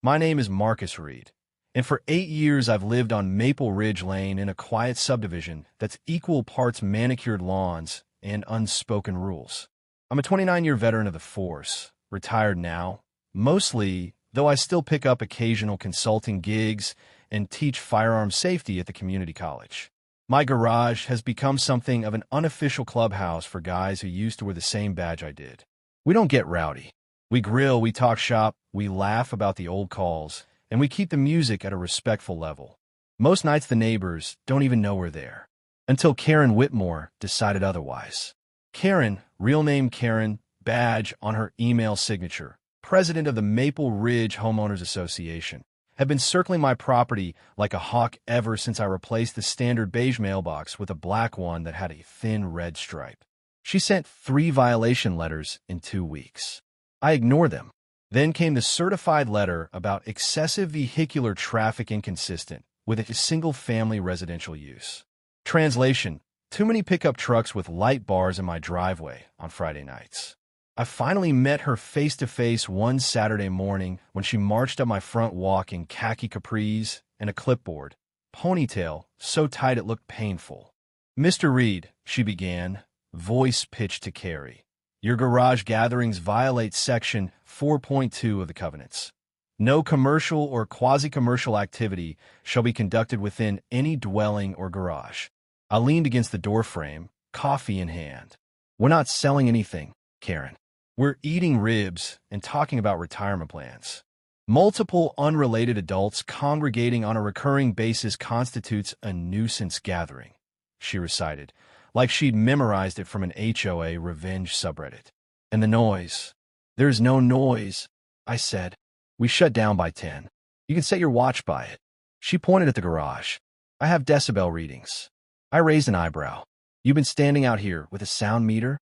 My name is Marcus Reed, and for 8 years I've lived on Maple Ridge Lane in a quiet subdivision that's equal parts manicured lawns and unspoken rules. I'm a 29-year veteran of the force, retired now, mostly, though I still pick up occasional consulting gigs and teach firearm safety at the community college. My garage has become something of an unofficial clubhouse for guys who used to wear the same badge I did. We don't get rowdy. We grill, we talk shop, we laugh about the old calls, and we keep the music at a respectful level. Most nights the neighbors don't even know we're there, until Karen Whitmore decided otherwise. Karen, real name Karen, badge on her email signature, president of the Maple Ridge Homeowners Association, had been circling my property like a hawk ever since I replaced the standard beige mailbox with a black one that had a thin red stripe. She sent 3 violation letters in 2 weeks. I ignored them. Then came the certified letter about excessive vehicular traffic inconsistent with a single-family residential use. Translation: too many pickup trucks with light bars in my driveway on Friday nights. I finally met her face-to-face one Saturday morning when she marched up my front walk in khaki capris and a clipboard, ponytail so tight it looked painful. "Mr. Reed," she began, voice pitched to Carrie, "your garage gatherings violate Section 4.2 of the covenants. No commercial or quasi-commercial activity shall be conducted within any dwelling or garage." I leaned against the doorframe, coffee in hand. "We're not selling anything, Karen. We're eating ribs and talking about retirement plans. Multiple unrelated adults congregating on a recurring basis constitutes a nuisance gathering," she recited, like she'd memorized it from an HOA revenge subreddit. "And the noise." "There's no noise," I said. "We shut down by 10. You can set your watch by it." She pointed at the garage. "I have decibel readings." I raised an eyebrow. "You've been standing out here with a sound meter?"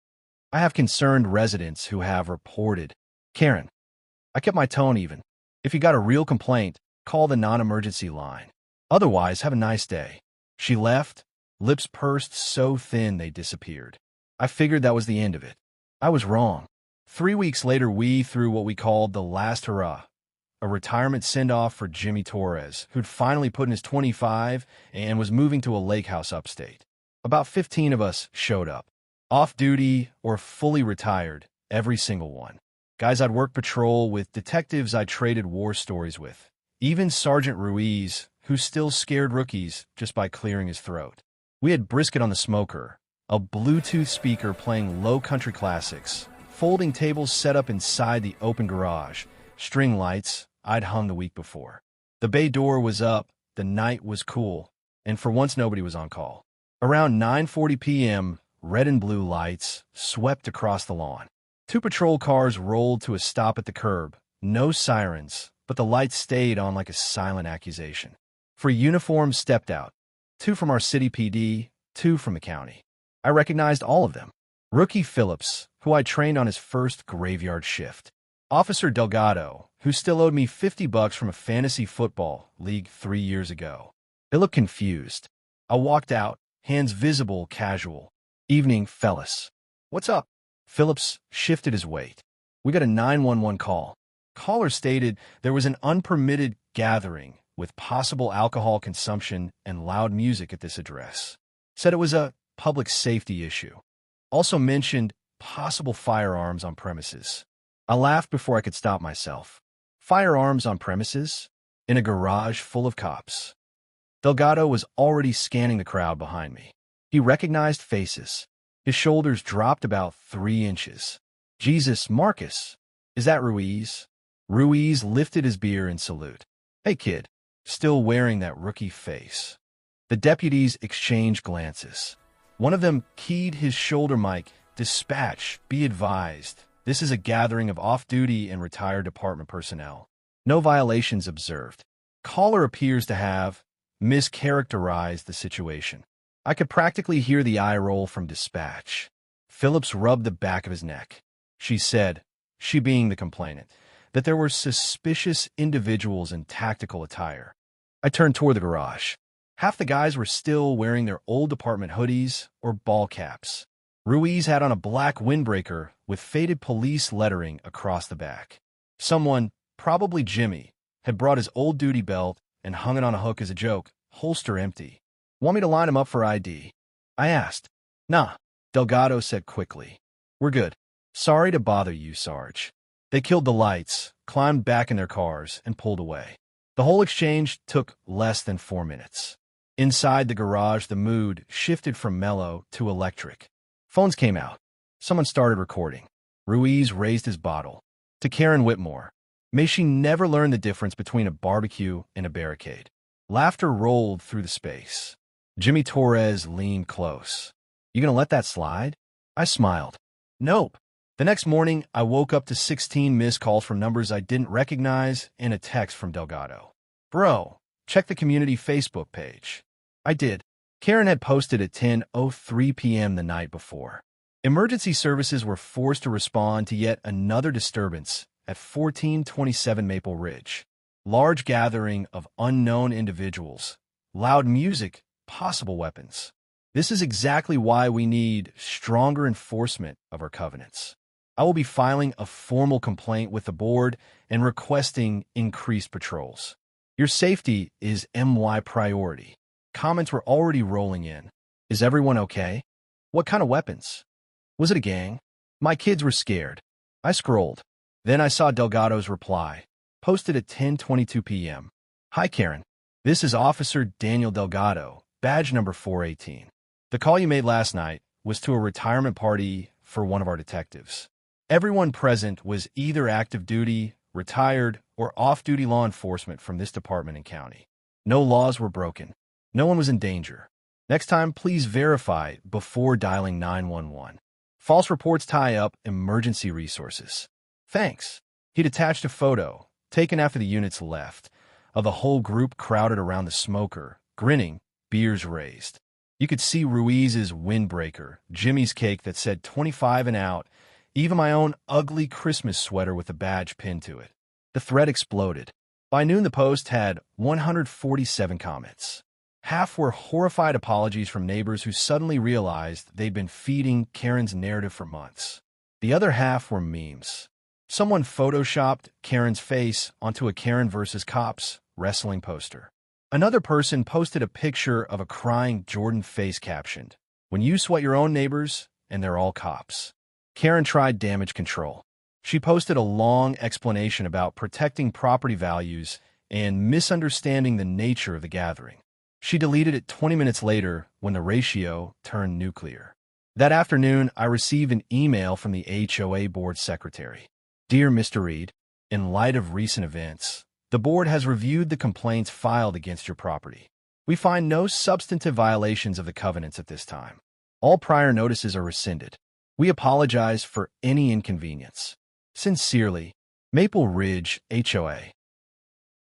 "I have concerned residents who have reported." "Karen." I kept my tone even. "If you got a real complaint, call the non-emergency line. Otherwise, have a nice day." She left, lips pursed so thin they disappeared. I figured that was the end of it. I was wrong. 3 weeks later, we threw what we called the last hurrah, a retirement send-off for Jimmy Torres, who'd finally put in his 25 and was moving to a lake house upstate. About 15 of us showed up. Off-duty or fully retired, every single one. Guys I'd worked patrol with, detectives I'd traded war stories with. Even Sergeant Ruiz, who still scared rookies just by clearing his throat. We had brisket on the smoker, a Bluetooth speaker playing low country classics, folding tables set up inside the open garage, string lights I'd hung the week before. The bay door was up, the night was cool, and for once nobody was on call. Around 9:40 p.m., red and blue lights swept across the lawn. 2 patrol cars rolled to a stop at the curb. No sirens, but the lights stayed on like a silent accusation. 3 uniforms stepped out. 2 from our city PD, 2 from the county. I recognized all of them. Rookie Phillips, who I trained on his first graveyard shift. Officer Delgado, who still owed me $50 from a fantasy football league 3 years ago. They looked confused. I walked out, hands visible, casual. "Evening, fellas." "What's up?" Phillips shifted his weight. "We got a 911 call." Caller stated there was an unpermitted gathering with possible alcohol consumption and loud music at this address. Said it was a public safety issue. Also mentioned possible firearms on premises. I laughed before I could stop myself. Firearms on premises? In a garage full of cops. Delgado was already scanning the crowd behind me. He recognized faces. His shoulders dropped about 3 inches. "Jesus, Marcus. Is that Ruiz?" Ruiz lifted his beer in salute. "Hey, kid." Still wearing that rookie face. The deputies exchanged glances. One of them keyed his shoulder mic. "Dispatch, be advised. This is a gathering of off-duty and retired department personnel. No violations observed." Caller appears to have mischaracterized the situation. I could practically hear the eye roll from dispatch. Phillips rubbed the back of his neck. She said, she being the complainant, that there were suspicious individuals in tactical attire. I turned toward the garage. Half the guys were still wearing their old department hoodies or ball caps. Ruiz had on a black windbreaker with faded police lettering across the back. Someone, probably Jimmy, had brought his old duty belt and hung it on a hook as a joke, holster empty. "Want me to line him up for ID?" I asked. "Nah," Delgado said quickly. "We're good. Sorry to bother you, Sarge." They killed the lights, climbed back in their cars, and pulled away. The whole exchange took less than 4 minutes. Inside the garage, the mood shifted from mellow to electric. Phones came out. Someone started recording. Ruiz raised his bottle. To Karen Whitmore. May she never learn the difference between a barbecue and a barricade. Laughter rolled through the space. Jimmy Torres leaned close. "You gonna let that slide?" I smiled. "Nope." The next morning, I woke up to 16 missed calls from numbers I didn't recognize and a text from Delgado. "Bro, check the community Facebook page." I did. Karen had posted at 10:03 p.m. the night before. Emergency services were forced to respond to yet another disturbance at 1427 Maple Ridge. Large gathering of unknown individuals, loud music, possible weapons. This is exactly why we need stronger enforcement of our covenants. I will be filing a formal complaint with the board and requesting increased patrols. Your safety is my priority. Comments were already rolling in. Is everyone okay? What kind of weapons? Was it a gang? My kids were scared. I scrolled. Then I saw Delgado's reply, posted at 10:22 p.m. "Hi, Karen. This is Officer Daniel Delgado, badge number 418. The call you made last night was to a retirement party for one of our detectives. Everyone present was either active duty, retired, or off-duty law enforcement from this department and county. No laws were broken. No one was in danger. Next time, please verify before dialing 911. False reports tie up emergency resources. Thanks." He'd attached a photo, taken after the units left, of the whole group crowded around the smoker, grinning, beers raised. You could see Ruiz's windbreaker, Jimmy's cake that said 25 and out, even my own ugly Christmas sweater with a badge pinned to it. The thread exploded. By noon, the post had 147 comments. Half were horrified apologies from neighbors who suddenly realized they'd been feeding Karen's narrative for months. The other half were memes. Someone photoshopped Karen's face onto a Karen versus Cops wrestling poster. Another person posted a picture of a crying Jordan face captioned, "When you sweat your own neighbors, and they're all cops." Karen tried damage control. She posted a long explanation about protecting property values and misunderstanding the nature of the gathering. She deleted it 20 minutes later when the ratio turned nuclear. That afternoon, I received an email from the HOA board secretary. "Dear Mr. Reed, in light of recent events, the board has reviewed the complaints filed against your property. We find no substantive violations of the covenants at this time. All prior notices are rescinded. We apologize for any inconvenience. Sincerely, Maple Ridge HOA."